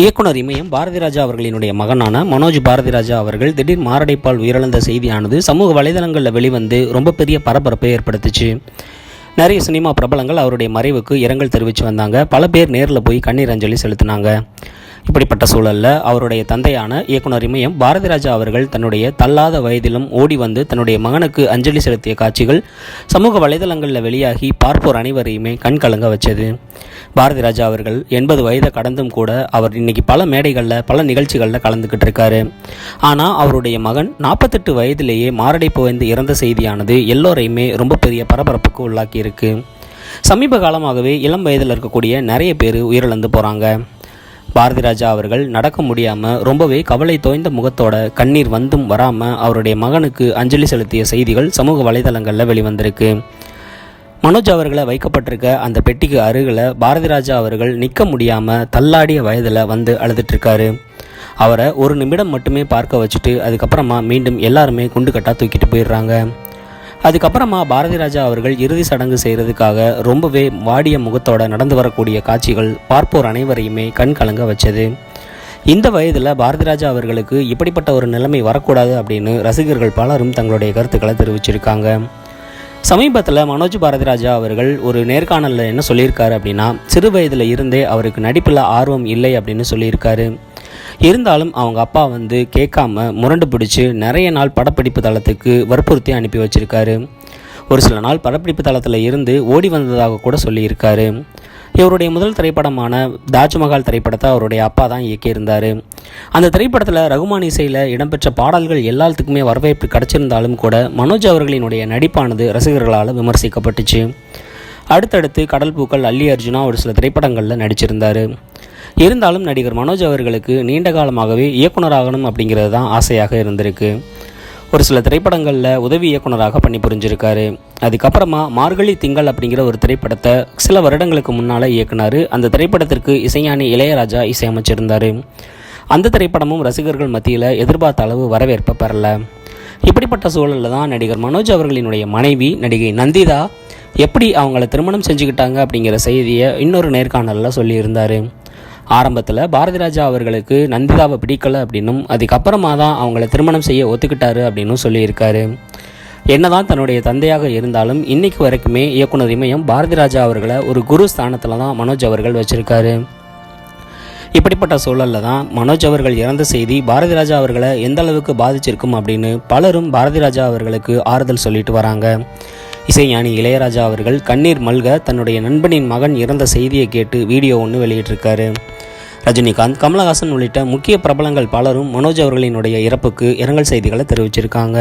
இயக்குனர் இமயம் பாரதிராஜா அவர்களினுடைய மகனான மனோஜ் பாரதிராஜா அவர்கள் திடீர் மாரடைப்பால் உயிரிழந்த செய்தியானது சமூக வலைதளங்களில் வெளிவந்து ரொம்ப பெரிய பரபரப்பை ஏற்படுத்துச்சு. நிறைய சினிமா பிரபலங்கள் அவருடைய மறைவுக்கு இரங்கல் தெரிவித்து வந்தாங்க. பல பேர் நேரில் போய் கண்ணீர் அஞ்சலி செலுத்தினாங்க. இப்படிப்பட்ட சூழலில் அவருடைய தந்தையான இயக்குனர் இமயம் பாரதிராஜா அவர்கள் தன்னுடைய தள்ளாத வயதிலும் ஓடி வந்து தன்னுடைய மகனுக்கு அஞ்சலி செலுத்திய காட்சிகள் சமூக வலைதளங்களில் வெளியாகி பார்ப்போர் அனைவரையுமே கண் கலங்க வச்சது. பாரதிராஜா அவர்கள் 80 வயதை கடந்தும் கூட அவர் இன்னைக்கு பல மேடைகளில் பல நிகழ்ச்சிகளில் கலந்துக்கிட்டு இருக்காரு. ஆனால் அவருடைய மகன் 48 வயதிலேயே மாரடைப்பு வந்து இறந்த செய்தியானது எல்லோரையுமே ரொம்ப பெரிய பரபரப்புக்கு உள்ளாக்கி இருக்கு. சமீப காலமாகவே இளம் வயதில் இருக்கக்கூடிய நிறைய பேர் உயிரிழந்து போகிறாங்க. பாரதிராஜா அவர்கள் நடக்க முடியாமல் ரொம்பவே கவலை தோய்ந்த முகத்தோட கண்ணீர் வந்தும் வராமல் அவருடைய மகனுக்கு அஞ்சலி செலுத்திய செய்திகள் சமூக வலைதளங்களில் வெளிவந்திருக்கு. மனோஜ் அவர்களை வைக்கப்பட்டிருக்க அந்த பெட்டிக்கு அருகில் பாரதிராஜா அவர்கள் நிற்க முடியாமல் தள்ளாடிய வயதில் வந்து அழுதுட்டுருக்காரு. அவரை ஒரு நிமிடம் மட்டுமே பார்க்க வச்சுட்டு அதுக்கப்புறமா மீண்டும் எல்லாருமே குண்டுக்கட்டாக தூக்கிட்டு போயிடுறாங்க. அதுக்கப்புறமா பாரதிராஜா அவர்கள் இறுதி சடங்கு செய்கிறதுக்காக ரொம்பவே வாடிய முகத்தோட நடந்து வரக்கூடிய காட்சிகள் பார்ப்போர் அனைவரையுமே கண் கலங்க வச்சது. இந்த வயதில் பாரதிராஜா அவர்களுக்கு இப்படிப்பட்ட ஒரு நிலைமை வரக்கூடாது அப்படின்னு ரசிகர்கள் பலரும் தங்களுடைய கருத்துக்களை தெரிவிச்சிருக்காங்க. சமீபத்தில் மனோஜ் பாரதிராஜா அவர்கள் ஒரு நேர்காணலில் என்ன சொல்லியிருக்காரு அப்படின்னா, சிறு வயதில் இருந்தே அவருக்கு நடிப்பில் ஆர்வம் இல்லை அப்படின்னு சொல்லியிருக்காரு. இருந்தாலும் அவங்க அப்பா வந்து கேட்காம முரண்டு பிடிச்சி நிறைய நாள் படப்பிடிப்பு தளத்துக்கு வற்புறுத்தி அனுப்பி வச்சிருக்காரு. ஒரு சில நாள் படப்பிடிப்பு தளத்தில் இருந்து ஓடி வந்ததாக கூட சொல்லியிருக்காரு. இவருடைய முதல் திரைப்படமான தாஜ்மஹால் திரைப்படத்தை அவருடைய அப்பா தான் இயக்கியிருந்தார். அந்த திரைப்படத்தில் ரகுமான் இசையில் இடம்பெற்ற பாடல்கள் எல்லாத்துக்குமே வரவேற்பு கிடைச்சிருந்தாலும் கூட மனோஜ் அவர்களினுடைய நடிப்பானது ரசிகர்களால் விமர்சிக்கப்பட்டுச்சு. அடுத்தடுத்து கடல் பூக்கள், அல்லி அர்ஜுனா ஒரு சில திரைப்படங்களில் நடிச்சிருந்தார். இருந்தாலும் நடிகர் மனோஜ் அவர்களுக்கு நீண்ட காலமாகவே இயக்குனராகணும் அப்படிங்கிறது தான் ஆசையாக இருந்திருக்கு. ஒரு சில திரைப்படங்களில் உதவி இயக்குனராக பணிபுரிஞ்சிருக்காரு. அதுக்கப்புறமா மார்கழி திங்கள் அப்படிங்கிற ஒரு திரைப்படத்தை சில வருடங்களுக்கு முன்னால் இயக்குனார். அந்த திரைப்படத்திற்கு இசைஞானி இளையராஜா இசையமைச்சிருந்தார். அந்த திரைப்படமும் ரசிகர்கள் மத்தியில் எதிர்பார்த்த அளவு வரவேற்பை பெறலை. இப்படிப்பட்ட சூழலில் தான் நடிகர் மனோஜ் அவர்களினுடைய மனைவி நடிகை நந்திதா எப்படி அவங்கள திருமணம் செஞ்சுக்கிட்டாங்க அப்படிங்கிற செய்தியை இன்னொரு நேர்காணலில் சொல்லியிருந்தார். ஆரம்பத்தில் பாரதிராஜா அவர்களுக்கு நந்திதாவை பிடிக்கலை அப்படின்னும் அதுக்கப்புறமா தான் அவங்கள திருமணம் செய்ய ஒத்துக்கிட்டாரு அப்படின்னும் சொல்லியிருக்காரு. என்னதான் தன்னுடைய தந்தையாக இருந்தாலும் இன்னைக்கு வரைக்குமே இயக்குனர் இமயம் பாரதிராஜா அவர்களை ஒரு குரு ஸ்தானத்தில் தான் மனோஜ் அவர்கள் வச்சுருக்காரு. இப்படிப்பட்ட சூழலில் தான் மனோஜ் அவர்கள் இறந்த செய்தி பாரதிராஜா அவர்களை எந்த அளவுக்கு பாதிச்சிருக்கும் அப்படின்னு பலரும் பாரதிராஜா அவர்களுக்கு ஆறுதல் சொல்லிட்டு வராங்க. இசைஞானி இளையராஜா அவர்கள் கண்ணீர் மல்க தன்னுடைய நண்பனின் மகன் இறந்த செய்தியை கேட்டு வீடியோ ஒன்று வெளியிட்டிருக்காரு. ரஜினிகாந்த், கமலஹாசன் உள்ளிட்ட முக்கிய பிரபலங்கள் பலரும் மனோஜ் அவர்களினுடைய இறப்புக்கு இரங்கல் செய்திகளை தெரிவிச்சிருக்காங்க.